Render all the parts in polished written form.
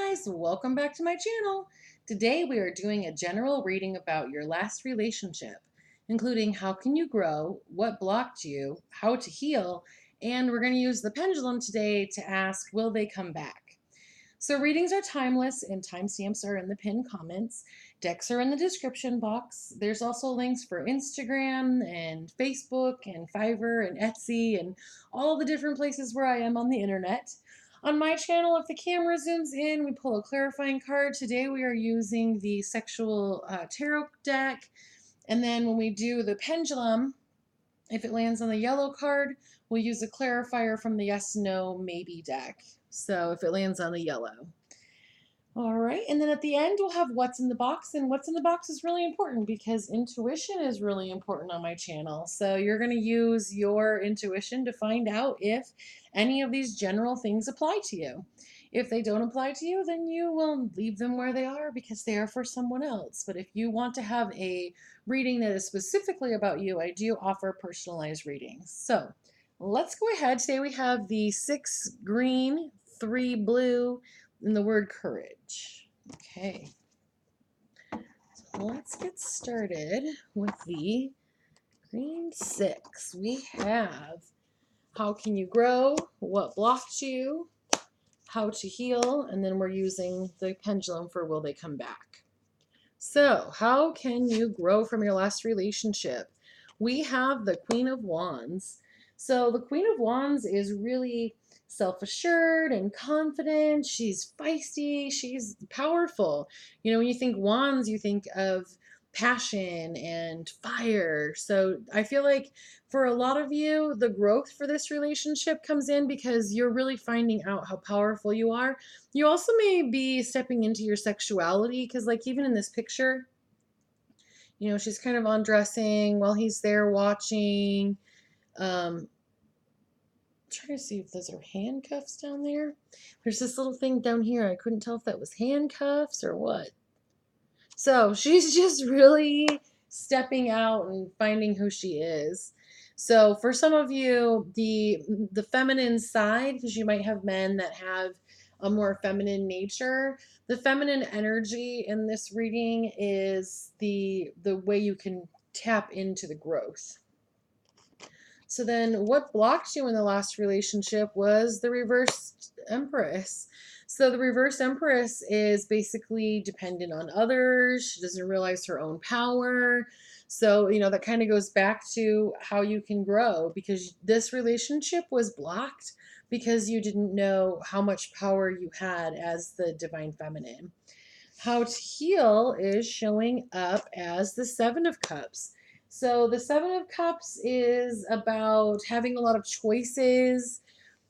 guys, welcome back to my channel. Today we are doing a general reading about your last relationship, including how can you grow, what blocked you, how to heal, and we're going to use the pendulum today to ask, will they come back? So readings are timeless and timestamps are in the pinned comments. Decks are in the description box. There's also links for Instagram and Facebook and Fiverr and Etsy and all the different places where I am on the internet. On my channel, if the camera zooms in, we pull a clarifying card. Today we are using the Sexual Tarot deck. And then when we do the pendulum, if it lands on the yellow card, we'll use a clarifier from the yes, no, maybe deck. So if it lands on the yellow. All right, and then at the end we'll have what's in the box, and what's in the box is really important because intuition is really important on my channel. So you're going to use your intuition to find out if any of these general things apply to you. If they don't apply to you, then you will leave them where they are because they are for someone else. But if you want to have a reading that is specifically about you, I do offer personalized readings. So let's go ahead. Today we have the 6 green, 3 blue, and the word courage. Okay, so let's get started with the green 6. We have how can you grow, what blocked you, how to heal, and then we're using the pendulum for will they come back. So how can you grow from your last relationship? We have the Queen of Wands. So the Queen of Wands is really self-assured and confident. She's feisty. She's powerful. You know, when you think wands, you think of passion and fire. So I feel like for a lot of you, the growth for this relationship comes in because you're really finding out how powerful you are. You also may be stepping into your sexuality because, like, even in this picture, you know, she's kind of undressing while he's there watching. Trying to see if those are handcuffs down there. There's this little thing down here. I couldn't tell if that was handcuffs or what. So she's just really stepping out and finding who she is. So for some of you, the feminine side, because you might have men that have a more feminine nature, the feminine energy in this reading is the way you can tap into the growth. So then what blocked you in the last relationship was the reversed Empress. So the reversed Empress is basically dependent on others. She doesn't realize her own power. So, you know, that kind of goes back to how you can grow because this relationship was blocked because you didn't know how much power you had as the divine feminine. How to heal is showing up as the 7 of Cups. So the 7 of Cups is about having a lot of choices,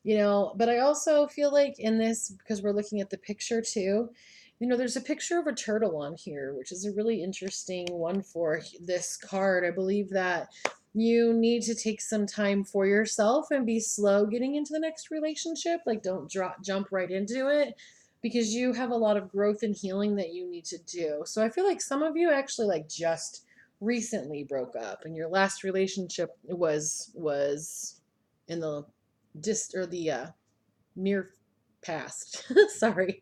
you know, but I also feel like in this, because we're looking at the picture too, you know, there's a picture of a turtle on here, which is a really interesting one for this card. I believe that you need to take some time for yourself and be slow getting into the next relationship. Like, don't jump right into it because you have a lot of growth and healing that you need to do. So I feel like some of you actually like just recently broke up and your last relationship was in the near past. Sorry.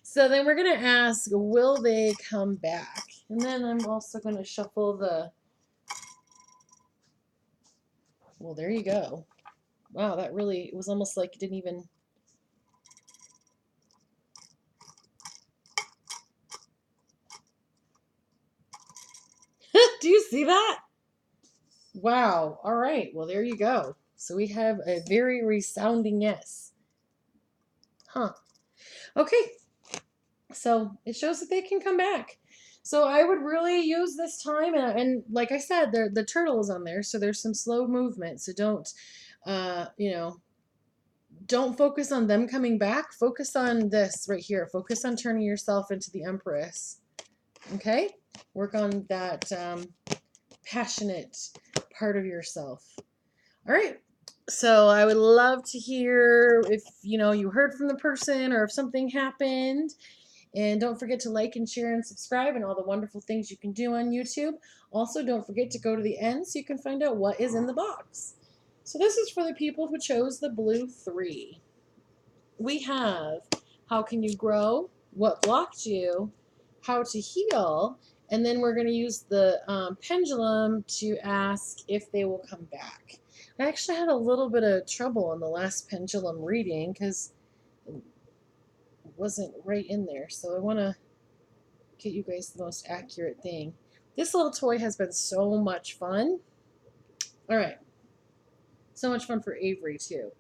So then we're going to ask, will they come back? And then I'm also going to shuffle the, well, there you go. Wow, that really, it was almost like it didn't even, do you see that? Wow. All right. Well, there you go. So we have a very resounding yes. Huh. Okay. So it shows that they can come back. So I would really use this time, and like I said, the turtle is on there, so there's some slow movement. So don't, you know, don't focus on them coming back. Focus on this right here. Focus on turning yourself into the Empress. Okay? Work on that passionate part of yourself. All right. So I would love to hear if, you know, you heard from the person or if something happened. And don't forget to like and share and subscribe and all the wonderful things you can do on YouTube. Also, don't forget to go to the end so you can find out what is in the box. So this is for the people who chose the blue 3. We have how can you grow, what blocked you, how to heal, and then we're going to use the pendulum to ask if they will come back. I actually had a little bit of trouble in the last pendulum reading because it wasn't right in there. So I want to get you guys the most accurate thing. This little toy has been so much fun. All right. So much fun for Avery, too.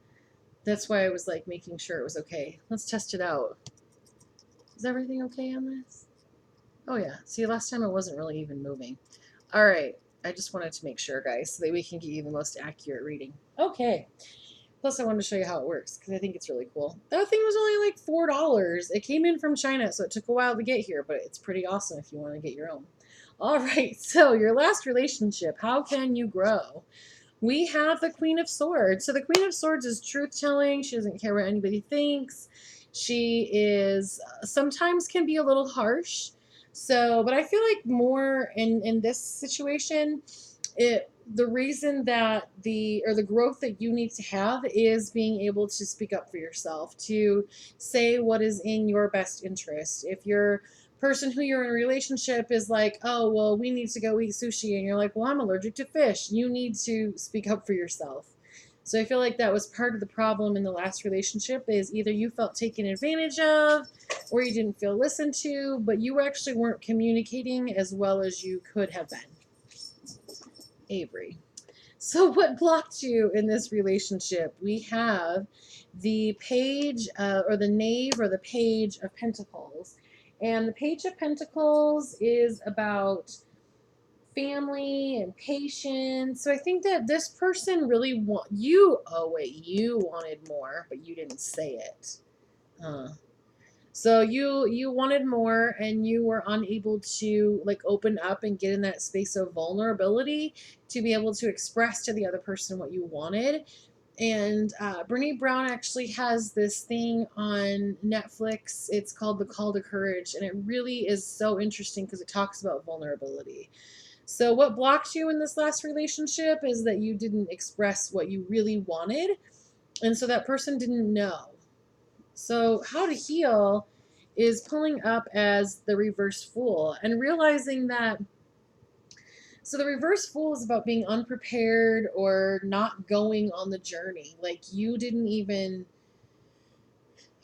That's why I was like making sure it was okay. Let's test it out. Is everything okay on this? Oh, yeah. See, last time it wasn't really even moving. All right. I just wanted to make sure, guys, so that we can get you the most accurate reading. Okay. Plus, I wanted to show you how it works because I think it's really cool. That thing was only like $4. It came in from China, so it took a while to get here, but it's pretty awesome if you want to get your own. All right. So, your last relationship. How can you grow? We have the Queen of Swords. So the Queen of Swords is truth-telling. She doesn't care what anybody thinks. She is sometimes can be a little harsh. So, but I feel like more in this situation, the reason that the growth that you need to have is being able to speak up for yourself, to say what is in your best interest. If you're person who you're in a relationship is like, oh, well, we need to go eat sushi. And you're like, well, I'm allergic to fish. You need to speak up for yourself. So I feel like that was part of the problem in the last relationship is either you felt taken advantage of or you didn't feel listened to, but you actually weren't communicating as well as you could have been. Avery. So what blocked you in this relationship? We have the page or the knave or the page of pentacles. And the Page of Pentacles is about family and patience. So I think that this person really you wanted more, but you didn't say it. So you wanted more and you were unable to like open up and get in that space of vulnerability to be able to express to the other person what you wanted. And Brene Brown actually has this thing on Netflix. It's called The Call to Courage, and it really is so interesting because it talks about vulnerability. So what blocked you in this last relationship is that you didn't express what you really wanted, and so that person didn't know. So how to heal is pulling up as the reverse fool and realizing that. So the reverse fool is about being unprepared or not going on the journey. Like you didn't even.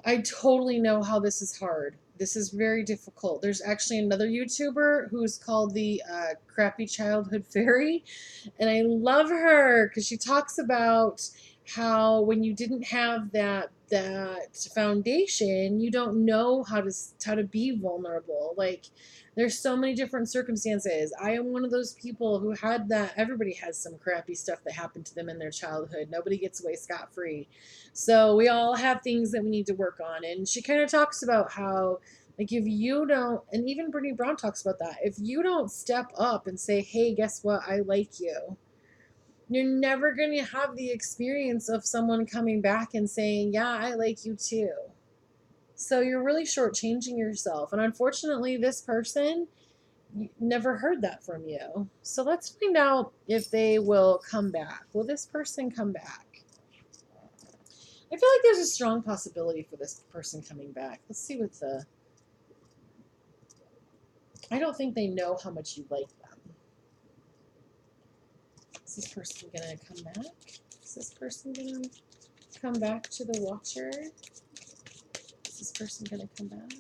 I totally know how this is hard. This is very difficult. There's actually another YouTuber who's called the Crappy Childhood Fairy, and I love her because she talks about how when you didn't have that foundation, you don't know how to be vulnerable. Like there's so many different circumstances. I am one of those people who had that. Everybody has some crappy stuff that happened to them in their childhood. Nobody gets away scot-free. So we all have things that we need to work on. And she kind of talks about how, like, if you don't, and even Brene Brown talks about that, if you don't step up and say, hey, guess what? I like you, you're never going to have the experience of someone coming back and saying, yeah, I like you too. So you're really shortchanging yourself. And unfortunately, this person never heard that from you. So let's find out if they will come back. Will this person come back? I feel like there's a strong possibility for this person coming back. Let's see what the. I don't think they know how much you like them. Is this person going to come back? Is this person going to come back to the Watcher? Is this person going to come back?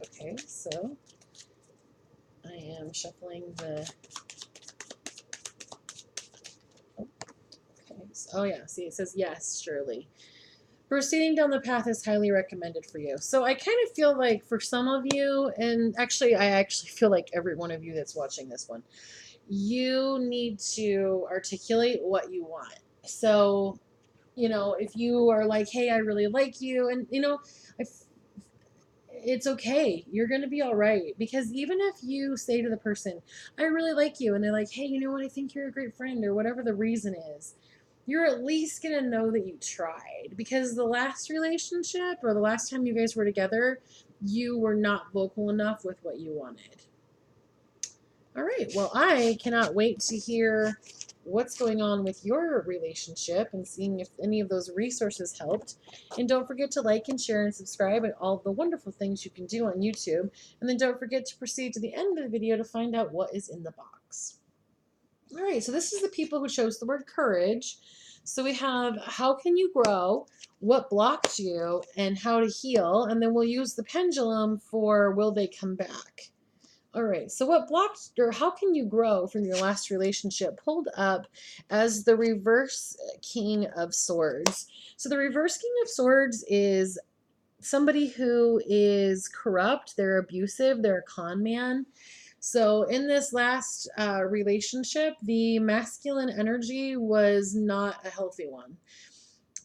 Okay, so I am shuffling the. Oh, okay. Oh, yeah. See, it says yes, Shirley. Proceeding down the path is highly recommended for you. So I kind of feel like for some of you, and actually I actually feel like every one of you that's watching this one, you need to articulate what you want. So, if you are like, hey, I really like you, and it's okay. You're going to be all right. Because even if you say to the person, I really like you, and they're like, hey, you know what? I think you're a great friend, or whatever the reason is, you're at least going to know that you tried. Because the last relationship or the last time you guys were together, you were not vocal enough with what you wanted. All right, well, I cannot wait to hear what's going on with your relationship and seeing if any of those resources helped. And don't forget to like and share and subscribe and all the wonderful things you can do on YouTube. And then don't forget to proceed to the end of the video to find out what is in the box. All right, so this is the people who chose the word courage. So we have how can you grow, what blocked you, and how to heal. And then we'll use the pendulum for will they come back. All right, so what blocked or how can you grow from your last relationship pulled up as the reverse King of Swords. So the reverse King of Swords is somebody who is corrupt, they're abusive, they're a con man. So in this last relationship, the masculine energy was not a healthy one.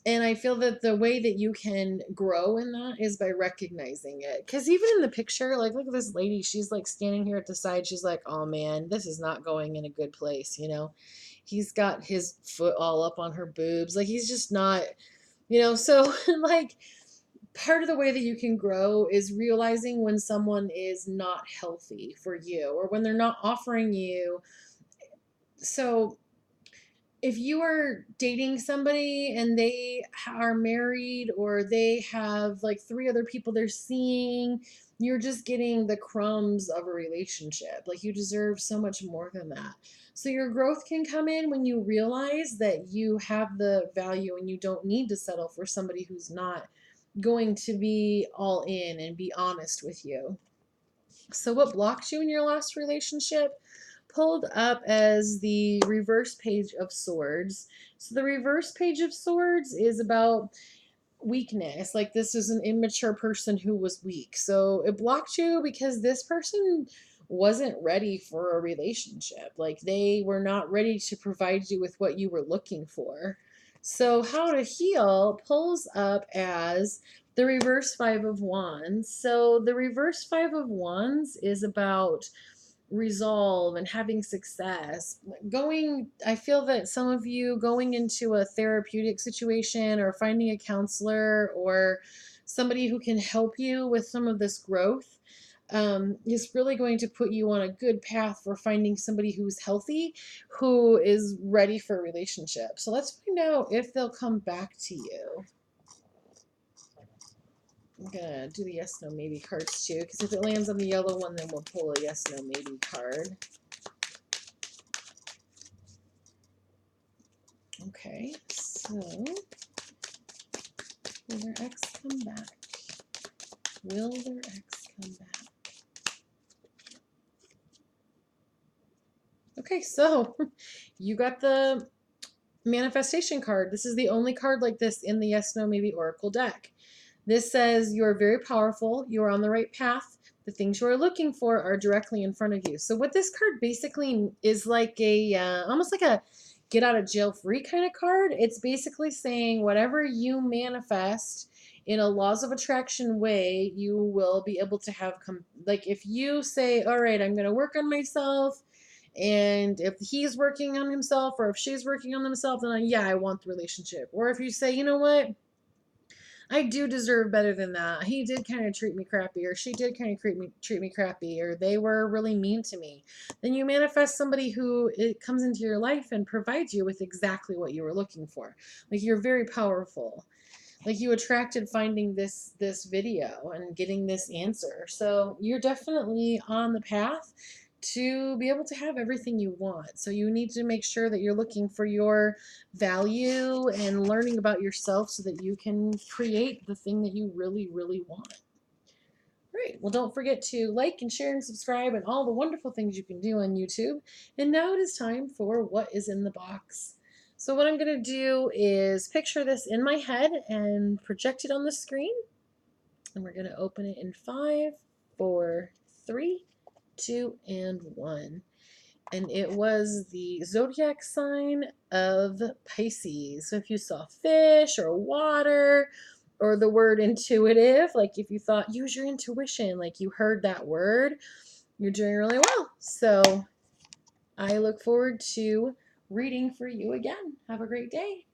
And I feel that the way that you can grow in that is by recognizing it. Because even in the picture, like, look at this lady. She's like standing here at the side. She's like, oh man, this is not going in a good place. You know, he's got his foot all up on her boobs. Like, he's just not, you know, so like, part of the way that you can grow is realizing when someone is not healthy for you or when they're not offering you. So if you are dating somebody and they are married or they have like 3 other people they're seeing, you're just getting the crumbs of a relationship. Like, you deserve so much more than that. So your growth can come in when you realize that you have the value and you don't need to settle for somebody who's not going to be all in and be honest with you. So what blocked you in your last relationship? Pulled up as the reverse page of swords. So the reverse page of swords is about weakness. Like, this is an immature person who was weak. So it blocked you because this person wasn't ready for a relationship. Like, they were not ready to provide you with what you were looking for. So how to heal pulls up as the reverse 5 of Wands. So the reverse 5 of Wands is about resolve and having success. I feel that some of you going into a therapeutic situation or finding a counselor or somebody who can help you with some of this growth is really going to put you on a good path for finding somebody who's healthy, who is ready for a relationship. So let's find out if they'll come back to you. I'm gonna do the yes, no, maybe cards too, because if it lands on the yellow one, then we'll pull a yes, no, maybe card. Okay, so will their ex come back? Will their ex come back? Okay, so you got the manifestation card. This is the only card like this in the yes, no, maybe oracle deck. This says you are very powerful. You are on the right path. The things you are looking for are directly in front of you. So what this card basically is like a almost like a get out of jail free kind of card. It's basically saying whatever you manifest in a laws of attraction way, you will be able to have come. Like, if you say, all right, I'm going to work on myself, and if he's working on himself or if she's working on themselves, then yeah, I want the relationship. Or if you say, you know what, I do deserve better than that. He did kind of treat me crappy, or she did kind of treat me crappy, or they were really mean to me. Then you manifest somebody who it comes into your life and provides you with exactly what you were looking for. Like, you're very powerful. Like, you attracted finding this video and getting this answer. So you're definitely on the path to be able to have everything you want. So you need to make sure that you're looking for your value and learning about yourself so that you can create the thing that you really, really want. Great. Well, don't forget to like and share and subscribe and all the wonderful things you can do on YouTube. And now it is time for what is in the box. So what I'm going to do is picture this in my head and project it on the screen. And we're going to open it in 5, 4, 3, 2, and 1. And it was the zodiac sign of Pisces. So if you saw fish or water or the word intuitive, like if you thought use your intuition, like you heard that word, you're doing really well. So I look forward to reading for you again. Have a great day.